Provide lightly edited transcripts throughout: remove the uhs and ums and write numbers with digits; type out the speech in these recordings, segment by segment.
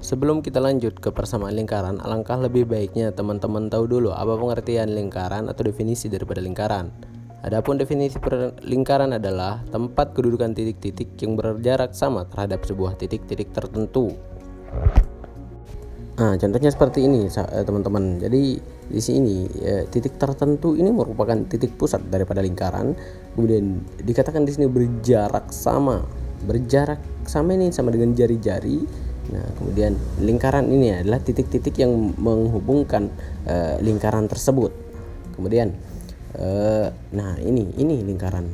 Sebelum kita lanjut ke persamaan lingkaran, alangkah lebih baiknya teman-teman tahu dulu apa pengertian lingkaran atau definisi daripada lingkaran. Adapun definisi lingkaran adalah tempat kedudukan titik-titik yang berjarak sama terhadap sebuah titik-titik tertentu. Nah, contohnya seperti ini, teman-teman. Jadi di sini titik tertentu ini merupakan titik pusat daripada lingkaran. Kemudian dikatakan di sini berjarak sama. Berjarak sama ini sama dengan jari-jari. Nah, kemudian lingkaran ini adalah titik-titik yang menghubungkan lingkaran tersebut. Kemudian nah ini lingkaran.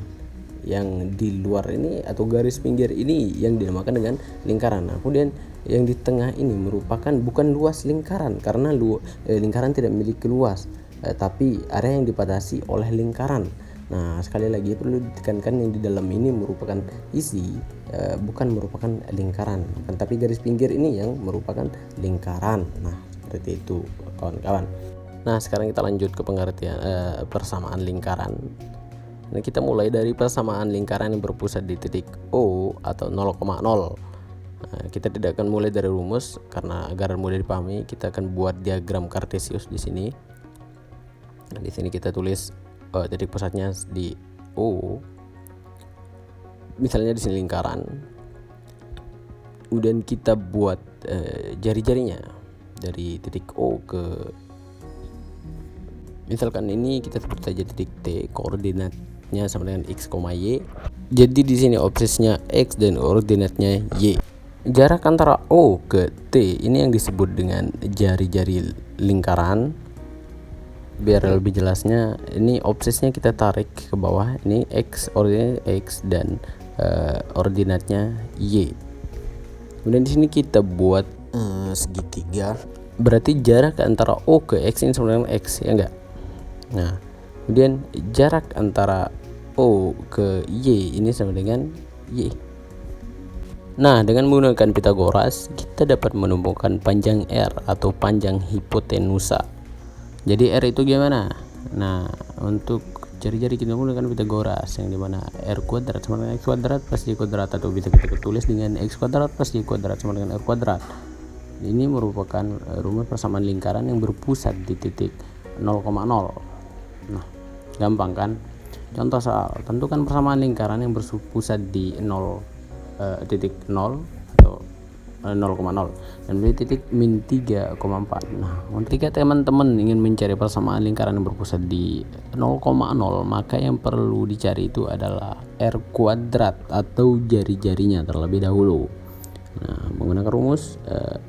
Yang di luar ini atau garis pinggir ini yang dinamakan dengan lingkaran. Nah, kemudian yang di tengah ini merupakan bukan luas lingkaran karena lingkaran tidak memiliki luas, tapi area yang dibatasi oleh lingkaran. Nah, sekali lagi perlu ditekankan yang di dalam ini merupakan isi, bukan merupakan lingkaran, tapi garis pinggir ini yang merupakan lingkaran. Nah, seperti itu kawan-kawan. Nah, sekarang kita lanjut ke pengertian persamaan lingkaran. Nah, kita mulai dari persamaan lingkaran yang berpusat di titik O atau 0,0. Nah, kita tidak akan mulai dari rumus karena agar mudah dipahami, kita akan buat diagram kartesius di sini. Nah, di sini kita tulis titik pusatnya di O. Misalnya di sini lingkaran. Kemudian kita buat jari-jarinya dari titik O ke, misalkan ini kita sebut saja titik T, koordinatnya sama dengan x, y. Jadi di sini obsesnya x dan koordinatnya y. Jarak antara O ke T ini yang disebut dengan jari-jari lingkaran. Biar lebih jelasnya, ini obsesnya kita tarik ke bawah. Ini x, ordinat x, dan ordinatnya y. Kemudian di sini kita buat segitiga. Berarti jarak antara O ke x ini sama dengan x, ya enggak? Nah, kemudian jarak antara O ke Y ini sama dengan Y. Nah, dengan menggunakan Pitagoras, kita dapat menemukan panjang R atau panjang hipotenusa. Jadi R itu gimana? Nah, untuk jari-jari kita menggunakan Pitagoras, yang dimana R kuadrat sama dengan X kuadrat plus Y kuadrat, atau bisa kita tulis dengan X kuadrat plus Y kuadrat sama dengan R kuadrat. Ini merupakan rumus persamaan lingkaran yang berpusat di titik 0,0. Nah, gampang kan? Contoh soal, tentukan persamaan lingkaran yang berpusat di 0,0 atau 0,0 dan di titik min 3,4. Nah, ketika teman-teman ingin mencari persamaan lingkaran yang berpusat di 0,0, maka yang perlu dicari itu adalah R kuadrat atau jari-jarinya terlebih dahulu. Nah, menggunakan rumus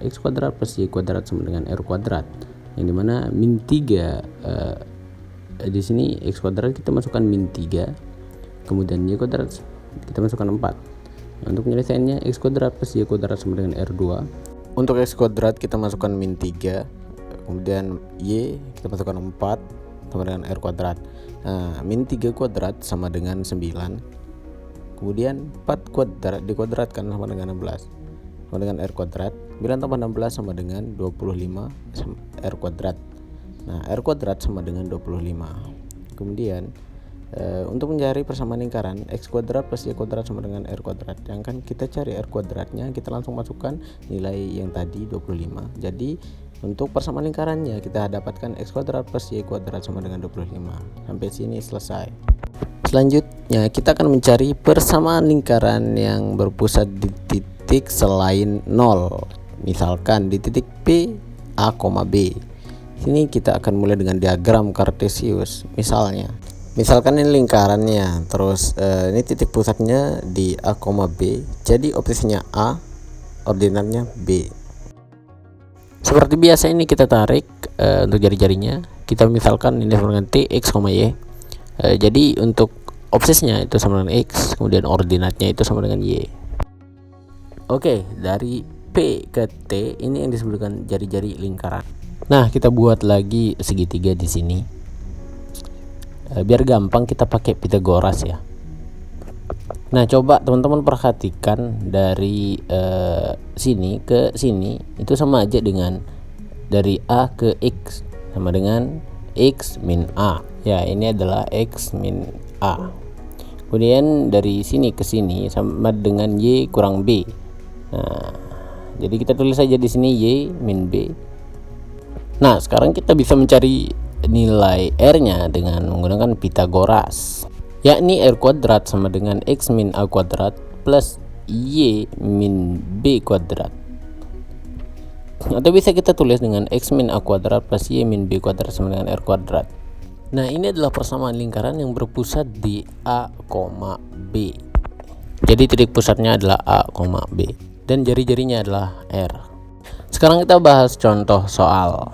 x kuadrat plus y kuadrat sama dengan r kuadrat, yang dimana min 3 di sini x kuadrat kita masukkan min 3, kemudian y kuadrat kita masukkan 4. Nah, untuk penyelesaiannya x kuadrat plus y kuadrat sama dengan r2. Untuk x kuadrat kita masukkan min 3, kemudian y kita masukkan 4 sama dengan r kuadrat. Nah, min 3 kuadrat sama dengan 9, kemudian 4 kuadrat dikuadratkan sama dengan 16 sama dengan r kuadrat. 9 tambah 16 sama dengan 25 r kuadrat. Nah, r kuadrat sama dengan 25. Kemudian untuk mencari persamaan lingkaran, x kuadrat plus y kuadrat sama dengan r kuadrat. Yang kan kita cari r kuadratnya, kita langsung masukkan nilai yang tadi 25. Jadi untuk persamaan lingkarannya kita dapatkan x kuadrat plus y kuadrat sama dengan 25. Sampai sini selesai. Selanjutnya kita akan mencari persamaan lingkaran yang berpusat di titik selain 0. Misalkan di titik P, A, B. Sini kita akan mulai dengan diagram kartesius. Misalkan ini lingkarannya, terus ini titik pusatnya di A, B. Jadi obsesnya A, ordinatnya B. Seperti biasa ini kita tarik untuk jari-jarinya. Kita misalkan ini sama dengan T, X, Y. Jadi untuk obsesnya itu sama dengan X, kemudian ordinatnya itu sama dengan Y. Oke, dari P ke T ini yang disebutkan jari-jari lingkaran. Nah, kita buat lagi segitiga di sini. Biar gampang kita pakai Pitagoras ya. Nah, coba teman-teman perhatikan dari sini ke sini itu sama aja dengan dari A ke X sama dengan X min A. Ya, ini adalah X min A. Kemudian dari sini ke sini sama dengan Y kurang B. Nah, Jadi kita tulis saja di sini Y min B. Nah, sekarang kita bisa mencari nilai R-nya dengan menggunakan Pythagoras, yakni R kuadrat sama dengan X min A kuadrat plus Y min B kuadrat. Atau bisa kita tulis dengan X min A kuadrat plus Y min B kuadrat sama dengan R kuadrat. Nah, ini adalah persamaan lingkaran yang berpusat di A, B. Jadi titik pusatnya adalah A, B dan jari-jarinya adalah R. Sekarang kita bahas contoh soal.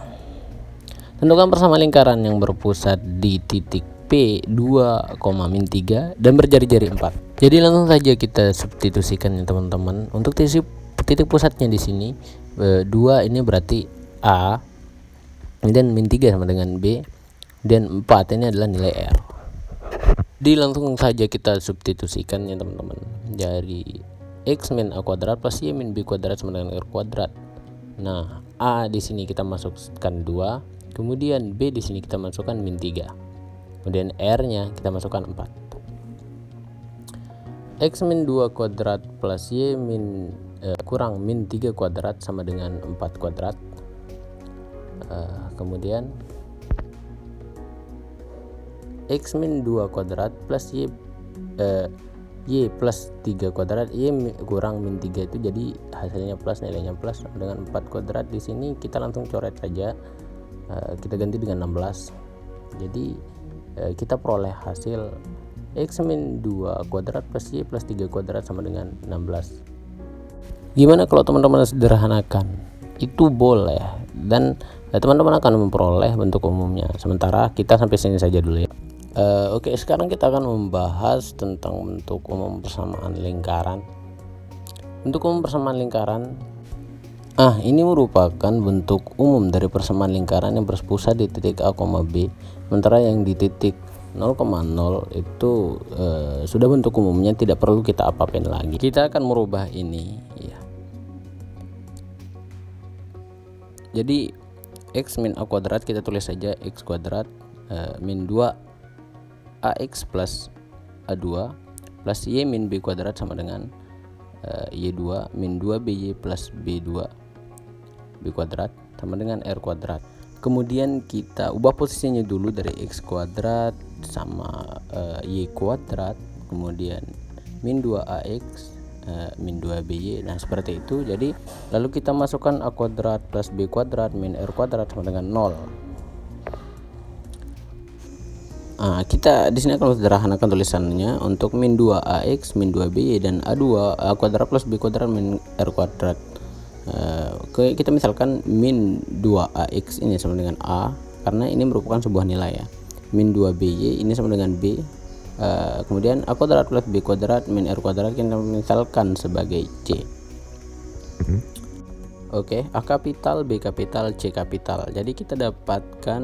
Tentukan persamaan lingkaran yang berpusat di titik P 2, min 3 dan berjari-jari 4. Jadi langsung saja kita substitusikan ya teman-teman. Untuk titik pusatnya di sini 2 ini berarti A, dan min 3 sama dengan B, dan 4 ini adalah nilai R. Jadi langsung saja kita substitusikan ya teman-teman. Dari X min A kuadrat plus Y min B kuadrat sama dengan R kuadrat. Nah, A di sini kita masukkan 2, kemudian B di sini kita masukkan min 3. Kemudian R-nya kita masukkan 4. X min 2 kuadrat plus Y min kurang min 3 kuadrat sama dengan 4 kuadrat. Kemudian X min 2 kuadrat plus Y plus 3 kuadrat, Y kurang min 3 itu jadi hasilnya plus, nilainya plus dengan 4 kuadrat. Di sini kita langsung coret saja, kita ganti dengan 16. Jadi kita peroleh hasil X min 2 kuadrat plus Y plus 3 kuadrat sama dengan 16. Gimana kalau teman-teman sederhanakan? Itu boleh, dan teman-teman akan memperoleh bentuk umumnya. Sementara kita sampai sini saja dulu ya. Oke, sekarang kita akan membahas tentang bentuk umum persamaan lingkaran. Bentuk umum persamaan lingkaran, ini merupakan bentuk umum dari persamaan lingkaran yang berpusat di titik A, B, sementara yang di titik 0,0 itu sudah bentuk umumnya, tidak perlu kita apa-apain lagi. Kita akan merubah ini ya. Jadi X min A kuadrat kita tulis saja X kuadrat min 2 AX plus A2 plus Y min B kuadrat sama dengan Y2 min 2 BY plus B2 B kuadrat sama dengan R kuadrat. Kemudian kita ubah posisinya dulu dari X kuadrat sama Y kuadrat, kemudian min 2 AX min 2 BY. Nah, seperti itu. Jadi lalu kita masukkan A kuadrat plus B kuadrat min R kuadrat sama dengan 0. Kita di sini akan sederhanakan tulisannya untuk min 2 AX min 2 BY dan A2 A kuadrat plus B kuadrat min R kuadrat. Kita misalkan min 2 AX ini sama dengan A karena ini merupakan sebuah nilai ya. Min 2 BY ini sama dengan B. Kemudian A kuadrat plus B kuadrat min R kuadrat kita misalkan sebagai C. Oke, A kapital, B kapital, C kapital. Jadi kita dapatkan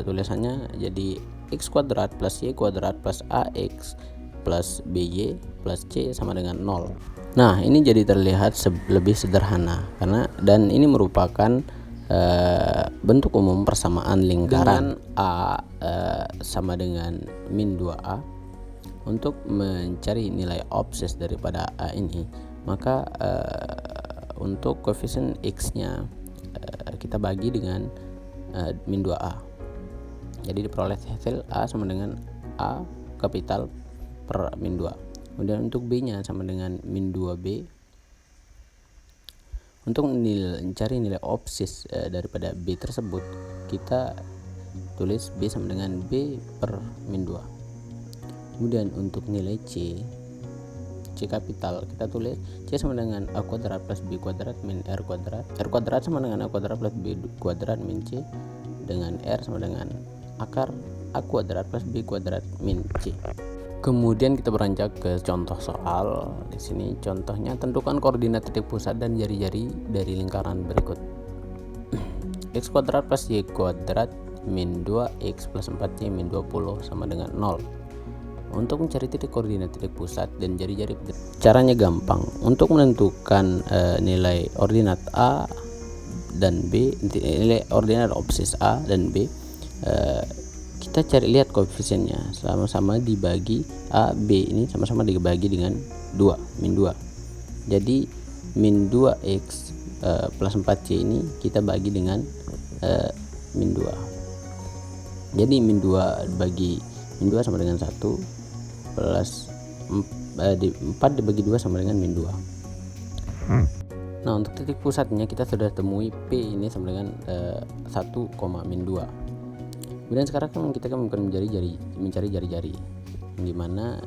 tulisannya jadi X kuadrat plus Y kuadrat plus AX plus BY plus C sama dengan 0. Nah, ini jadi terlihat lebih sederhana karena dan ini merupakan bentuk umum persamaan lingkaran A sama dengan min 2A. Untuk mencari nilai absces daripada A ini, maka untuk koefisien X-nya kita bagi dengan min 2A. Jadi diperoleh hasil A sama dengan A kapital per min 2. Kemudian untuk B-nya sama dengan min 2B. Untuk mencari nilai abscis daripada B tersebut, kita tulis B sama dengan B per min 2. Kemudian untuk nilai C kapital, kita tulis C sama dengan A kuadrat plus B kuadrat min R kuadrat. R kuadrat sama dengan A kuadrat plus B kuadrat min C, dengan R sama dengan akar A kuadrat plus B kuadrat min C. Kemudian kita beranjak ke contoh soal. Di sini contohnya, tentukan koordinat titik pusat dan jari-jari dari lingkaran berikut. X kuadrat plus Y kuadrat min 2X plus 4Y min 20 sama dengan 0. Untuk mencari titik koordinat titik pusat dan jari-jari, caranya gampang. Untuk menentukan nilai ordinat A dan B, nilai ordinat abscis A dan B, kita cari lihat koefisiennya, sama-sama dibagi A B ini sama-sama dibagi dengan 2 min 2. Jadi min 2X plus 4C ini kita bagi dengan min 2. Jadi min 2 bagi min 2 sama dengan 1 plus 4 dibagi 2 sama dengan min 2. Nah, untuk titik pusatnya kita sudah temui P ini sama dengan 1, min 2. Kemudian sekarang kan kita akan mencari jari-jari, dimana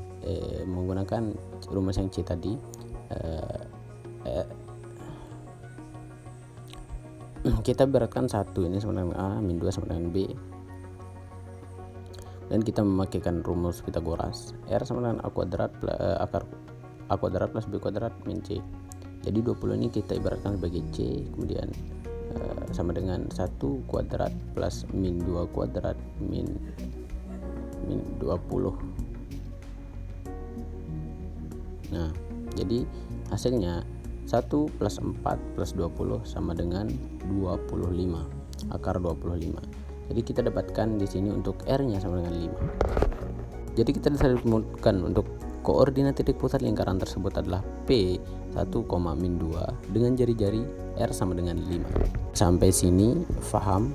menggunakan rumus yang C tadi. Kita beratkan 1 ini sama dengan A, min 2 sama dengan B, dan kita memakaikan rumus Pitagoras. R sama dengan A kuadrat akar A kuadrat plus B kuadrat min C. Jadi 20 ini kita ibaratkan sebagai C, kemudian sama dengan 1 kuadrat plus min 2 kuadrat min 20. Nah, jadi hasilnya 1 plus 4 plus 20 sama dengan 25, akar 25. Jadi kita dapatkan di sini untuk R-nya sama dengan 5. Jadi kita bisa temukan untuk koordinat titik pusat lingkaran tersebut adalah P 1, min 2 dengan jari-jari R sama dengan 5. Sampai sini paham?